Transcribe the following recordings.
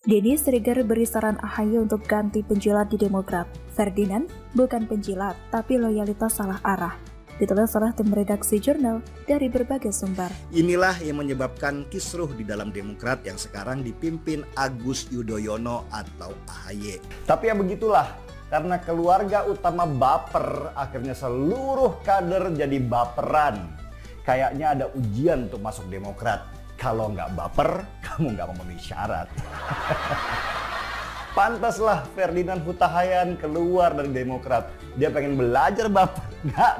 Denny Sregar beri saran AHY untuk ganti penjilat di Demokrat. Ferdinand bukan penjilat, tapi loyalitas salah arah. Ditulis oleh tim redaksi jurnal dari berbagai sumber. Inilah yang menyebabkan kisruh di dalam Demokrat yang sekarang dipimpin Agus Yudhoyono atau AHY. Tapi ya begitulah, karena keluarga utama baper, akhirnya seluruh kader jadi baperan. Kayaknya ada ujian untuk masuk Demokrat. Kalau nggak baper, kamu nggak memenuhi syarat. Pantaslah Ferdinand Huta Hayan keluar dari Demokrat. Dia pengen belajar baper, nggak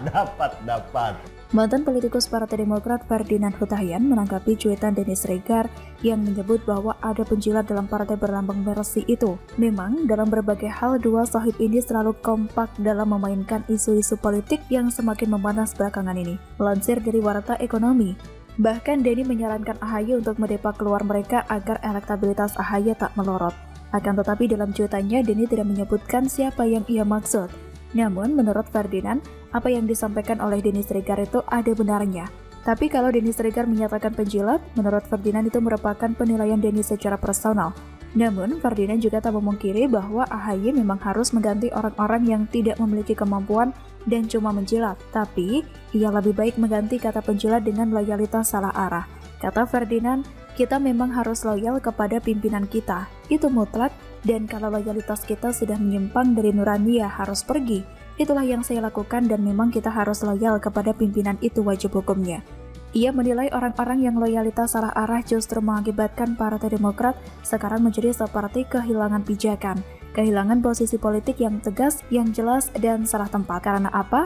dapat. Mantan politikus Partai Demokrat Ferdinand Huta Hayan menanggapi cuitan Denny Sregar yang menyebut bahwa ada penjilat dalam partai berlambang Mercy itu. Memang dalam berbagai hal dua sahib ini selalu kompak dalam memainkan isu-isu politik yang semakin memanas belakangan ini. Melansir dari Warta Ekonomi, bahkan Denny menyarankan AHY untuk mendepak keluar mereka agar elektabilitas AHY tak melorot. Akan tetapi dalam cuitannya Denny tidak menyebutkan siapa yang ia maksud. Namun menurut Ferdinand, apa yang disampaikan oleh Denny Sregar itu ada benarnya. Tapi kalau Denny Sregar menyatakan penjilat, menurut Ferdinand itu merupakan penilaian Denny secara personal. Namun Ferdinand juga tak memungkiri bahwa AHY memang harus mengganti orang-orang yang tidak memiliki kemampuan dan cuma menjilat. Tapi ia lebih baik mengganti kata penjilat dengan loyalitas salah arah. Kata Ferdinand, kita memang harus loyal kepada pimpinan kita. Itu mutlak, dan kalau loyalitas kita sudah menyimpang dari nurani ya harus pergi. Itulah yang saya lakukan dan memang kita harus loyal kepada pimpinan, itu wajib hukumnya. Ia menilai orang-orang yang loyalitas salah arah justru mengakibatkan Partai Demokrat sekarang menjadi seperti kehilangan pijakan, kehilangan posisi politik yang tegas, yang jelas, dan salah tempat. Karena apa?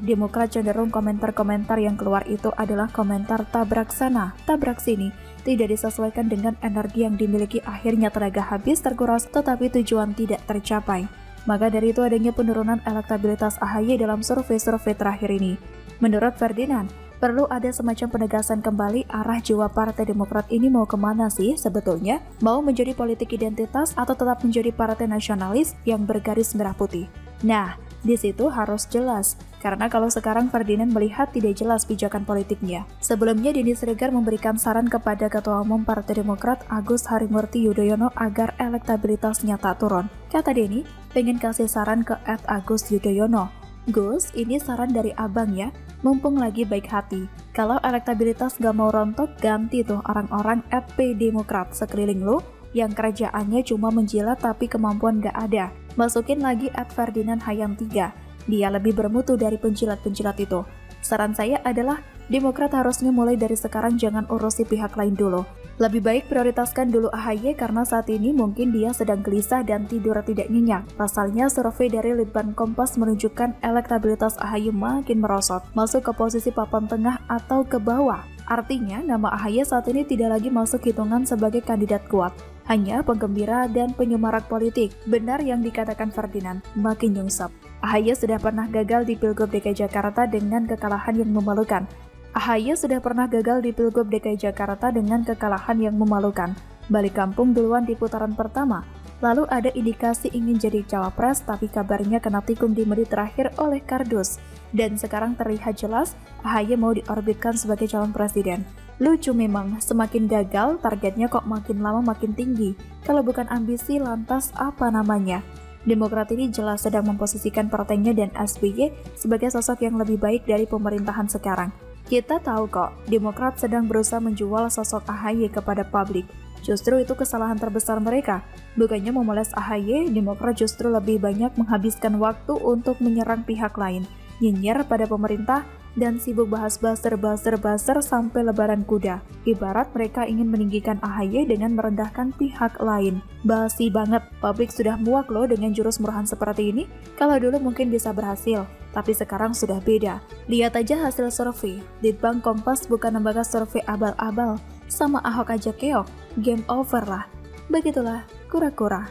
Demokrat cenderung komentar-komentar yang keluar itu adalah komentar tabrak sana, tabrak sini, tidak disesuaikan dengan energi yang dimiliki, akhirnya tenaga habis terkuras tetapi tujuan tidak tercapai. Maka dari itu adanya penurunan elektabilitas AHY dalam survei-survei terakhir ini. Menurut Ferdinand, perlu ada semacam penegasan kembali arah jiwa Partai Demokrat ini mau kemana sih sebetulnya? Mau menjadi politik identitas atau tetap menjadi partai nasionalis yang bergaris merah putih? Nah, di situ harus jelas, karena kalau sekarang Ferdinand melihat tidak jelas pijakan politiknya. Sebelumnya Denny Sregar memberikan saran kepada Ketua Umum Partai Demokrat Agus Harimurti Yudhoyono agar elektabilitasnya tak turun. Kata Denny, pengen kasih saran ke @Agus Yudhoyono. Gus, ini saran dari abang ya, mumpung lagi baik hati. Kalau elektabilitas gak mau rontok, ganti tuh orang-orang @PDemokrat sekeliling lu yang kerjaannya cuma menjilat tapi kemampuan gak ada. Masukin lagi @Ferdinand Hayam 3. Dia lebih bermutu dari penjilat-penjilat itu. Saran saya adalah Demokrat harusnya mulai dari sekarang jangan urusi pihak lain dulu. Lebih baik prioritaskan dulu AHY karena saat ini mungkin dia sedang gelisah dan tidur tidak nyenyak. Pasalnya survei dari Litbang Kompas menunjukkan elektabilitas AHY makin merosot, masuk ke posisi papan tengah atau ke bawah. Artinya nama AHY saat ini tidak lagi masuk hitungan sebagai kandidat kuat, hanya penggembira dan penyemarak politik. Benar yang dikatakan Ferdinand, makin nyungsep. AHY sudah pernah gagal di Pilgub DKI Jakarta dengan kekalahan yang memalukan. AHY sudah pernah gagal di Pilgub DKI Jakarta dengan kekalahan yang memalukan. Balik kampung duluan di putaran pertama. Lalu ada indikasi ingin jadi cawapres tapi kabarnya kena tikung di menit terakhir oleh kardus. Dan sekarang terlihat jelas AHY mau diorbitkan sebagai calon presiden. Lucu memang, semakin gagal targetnya kok makin lama makin tinggi. Kalau bukan ambisi lantas apa namanya? Demokrat ini jelas sedang memposisikan partainya dan SBY sebagai sosok yang lebih baik dari pemerintahan sekarang. Kita tahu kok, Demokrat sedang berusaha menjual sosok AHY kepada publik. Justru itu kesalahan terbesar mereka. Bukannya memoles AHY, Demokrat justru lebih banyak menghabiskan waktu untuk menyerang pihak lain, nyinyir pada pemerintah, dan sibuk bahas buzzer sampai lebaran kuda. Ibarat mereka ingin meninggikan AHY dengan merendahkan pihak lain. Basi banget, publik sudah muak loh dengan jurus murahan seperti ini. Kalau dulu mungkin bisa berhasil, tapi sekarang sudah beda. Lihat aja hasil survei. Litbang Kompas bukan lembaga survei abal-abal. Sama Ahok aja keok, game over lah. Begitulah, kura-kura.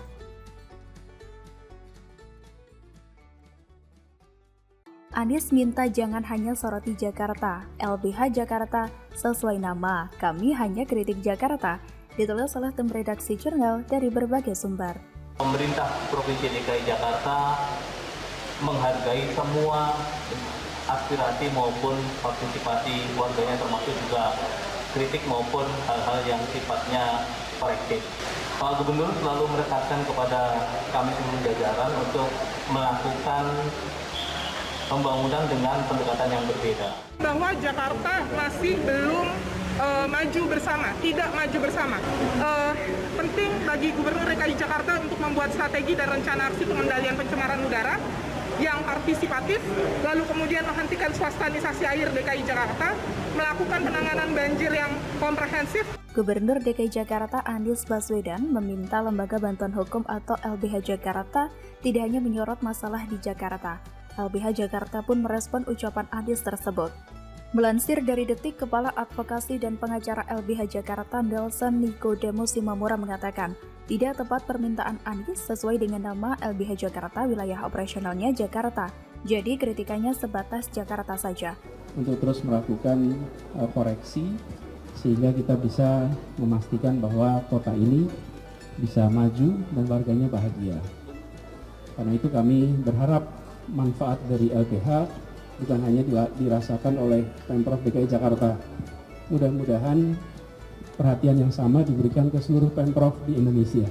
Anies minta jangan hanya soroti Jakarta. LBH Jakarta sesuai nama, kami hanya kritik Jakarta. Ditulis oleh tim redaksi jurnal dari berbagai sumber. Pemerintah Provinsi DKI Jakarta menghargai semua aspirasi maupun partisipasi warganya, termasuk juga kritik maupun hal-hal yang sifatnya korektif. Pak Gubernur selalu menekankan kepada kami seluruh jajaran untuk melakukan pembangunan dengan pendekatan yang berbeda. Bahwa Jakarta masih belum maju bersama, tidak maju bersama. Penting bagi Gubernur DKI Jakarta untuk membuat strategi dan rencana aksi pengendalian pencemaran udara yang partisipatif, lalu kemudian menghentikan swastanisasi air DKI Jakarta, melakukan penanganan banjir yang komprehensif. Gubernur DKI Jakarta Anies Baswedan meminta Lembaga Bantuan Hukum atau LBH Jakarta tidak hanya menyorot masalah di Jakarta. LBH Jakarta pun merespon ucapan Anies tersebut. Melansir dari Detik, Kepala Advokasi dan Pengacara LBH Jakarta Nelson Nicodemus Simamura mengatakan, tidak tepat permintaan Anies sesuai dengan nama LBH Jakarta wilayah operasionalnya Jakarta. Jadi kritikannya sebatas Jakarta saja. Untuk terus melakukan koreksi sehingga kita bisa memastikan bahwa kota ini bisa maju dan warganya bahagia. Karena itu kami berharap manfaat dari LBH bukan hanya dirasakan oleh Pemprov DKI Jakarta. Mudah-mudahan perhatian yang sama diberikan ke seluruh Pemprov di Indonesia.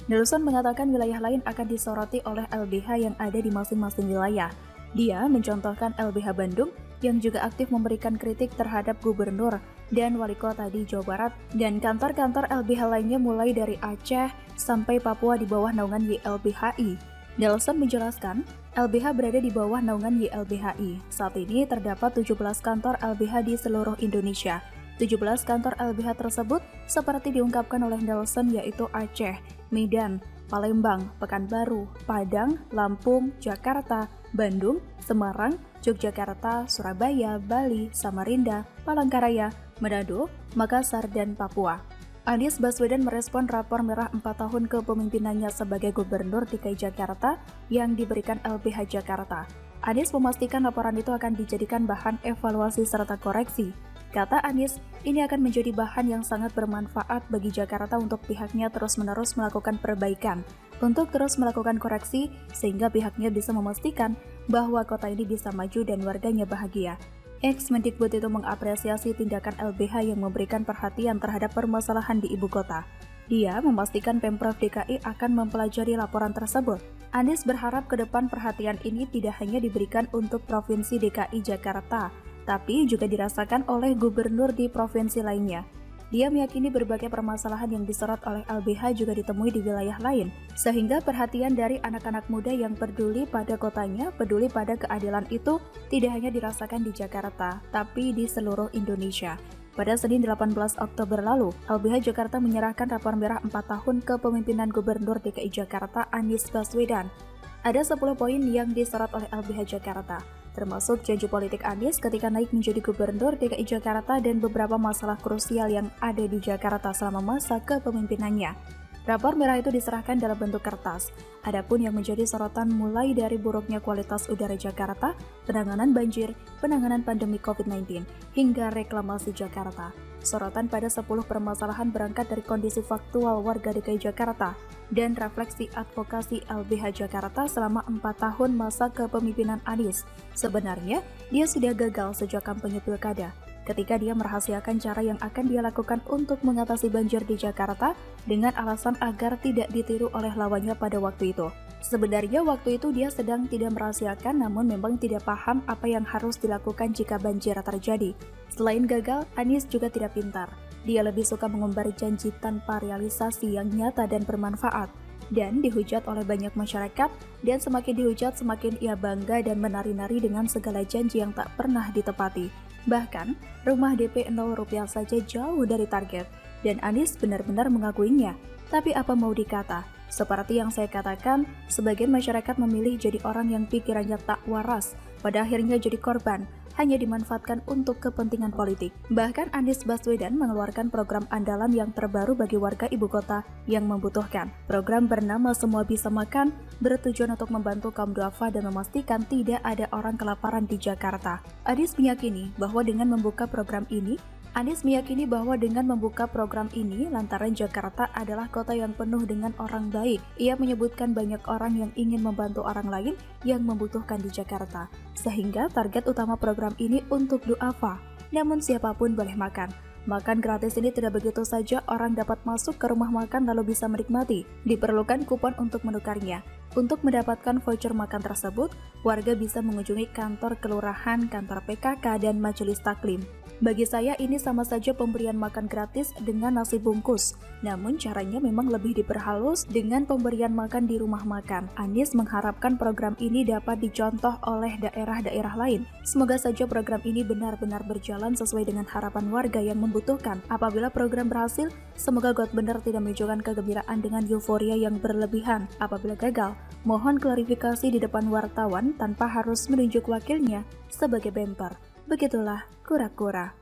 Nelson mengatakan wilayah lain akan disoroti oleh LBH yang ada di masing-masing wilayah. Dia mencontohkan LBH Bandung yang juga aktif memberikan kritik terhadap gubernur dan wali kota di Jawa Barat, dan kantor-kantor LBH lainnya mulai dari Aceh sampai Papua di bawah naungan YLBHI. Nelson menjelaskan, LBH berada di bawah naungan YLBHI. Saat ini terdapat 17 kantor LBH di seluruh Indonesia. 17 kantor LBH tersebut seperti diungkapkan oleh Nelson yaitu Aceh, Medan, Palembang, Pekanbaru, Padang, Lampung, Jakarta, Bandung, Semarang, Yogyakarta, Surabaya, Bali, Samarinda, Palangkaraya, Manado, Makassar, dan Papua. Anies Baswedan merespon rapor merah 4 tahun kepemimpinannya sebagai Gubernur DKI Jakarta yang diberikan LBH Jakarta. Anies memastikan laporan itu akan dijadikan bahan evaluasi serta koreksi. Kata Anies, ini akan menjadi bahan yang sangat bermanfaat bagi Jakarta untuk pihaknya terus-menerus melakukan perbaikan, untuk terus melakukan koreksi sehingga pihaknya bisa memastikan bahwa kota ini bisa maju dan warganya bahagia. Ex-Mendikbud itu mengapresiasi tindakan LBH yang memberikan perhatian terhadap permasalahan di ibu kota. Dia memastikan Pemprov DKI akan mempelajari laporan tersebut. Anies berharap ke depan perhatian ini tidak hanya diberikan untuk Provinsi DKI Jakarta, tapi juga dirasakan oleh gubernur di provinsi lainnya. Dia meyakini berbagai permasalahan yang disorot oleh LBH juga ditemui di wilayah lain, sehingga perhatian dari anak-anak muda yang peduli pada kotanya, peduli pada keadilan itu tidak hanya dirasakan di Jakarta, tapi di seluruh Indonesia. Pada Senin 18 Oktober lalu, LBH Jakarta menyerahkan rapor merah 4 tahun kepemimpinan Gubernur DKI Jakarta Anies Baswedan. Ada 10 poin yang disorot oleh LBH Jakarta, termasuk janji politik Anies ketika naik menjadi Gubernur DKI Jakarta dan beberapa masalah krusial yang ada di Jakarta selama masa kepemimpinannya. Rapor merah itu diserahkan dalam bentuk kertas. Adapun yang menjadi sorotan mulai dari buruknya kualitas udara Jakarta, penanganan banjir, penanganan pandemi COVID-19, hingga reklamasi Jakarta. Sorotan pada 10 permasalahan berangkat dari kondisi faktual warga DKI Jakarta dan refleksi advokasi LBH Jakarta selama 4 tahun masa kepemimpinan Anies. Sebenarnya, dia sudah gagal sejak kampanye pilkada, ketika dia merahasiakan cara yang akan dia lakukan untuk mengatasi banjir di Jakarta dengan alasan agar tidak ditiru oleh lawannya pada waktu itu. Sebenarnya waktu itu dia sedang tidak merahasiakan, namun memang tidak paham apa yang harus dilakukan jika banjir terjadi. Selain gagal, Anies juga tidak pintar. Dia lebih suka mengumbar janji tanpa realisasi yang nyata dan bermanfaat, dan dihujat oleh banyak masyarakat, dan semakin dihujat semakin ia bangga dan menari-nari dengan segala janji yang tak pernah ditepati. Bahkan, rumah DP 0 rupiah saja jauh dari target, dan Anies benar-benar mengakuinya. Tapi apa mau dikata? Seperti yang saya katakan, sebagian masyarakat memilih jadi orang yang pikirannya tak waras, pada akhirnya jadi korban, hanya dimanfaatkan untuk kepentingan politik. Bahkan Anies Baswedan mengeluarkan program andalan yang terbaru bagi warga ibu kota yang membutuhkan. Program bernama Semua Bisa Makan bertujuan untuk membantu kaum duafa dan memastikan tidak ada orang kelaparan di Jakarta. Anies meyakini bahwa dengan membuka program ini lantaran Jakarta adalah kota yang penuh dengan orang baik. Ia menyebutkan banyak orang yang ingin membantu orang lain yang membutuhkan di Jakarta. Sehingga target utama program ini untuk duafa. Namun siapapun boleh makan. Makan gratis ini tidak begitu saja orang dapat masuk ke rumah makan lalu bisa menikmati. Diperlukan kupon untuk menukarnya. Untuk mendapatkan voucher makan tersebut, warga bisa mengunjungi kantor kelurahan, kantor PKK, dan majelis taklim. Bagi saya ini sama saja pemberian makan gratis dengan nasi bungkus. Namun caranya memang lebih diperhalus dengan pemberian makan di rumah makan. Anies mengharapkan program ini dapat dicontoh oleh daerah-daerah lain. Semoga saja program ini benar-benar berjalan sesuai dengan harapan warga yang membutuhkan. Apabila program berhasil, semoga God benar tidak menunjukkan kegembiraan dengan euforia yang berlebihan. Apabila gagal, mohon klarifikasi di depan wartawan tanpa harus menunjuk wakilnya sebagai bemper. Begitulah kura-kura.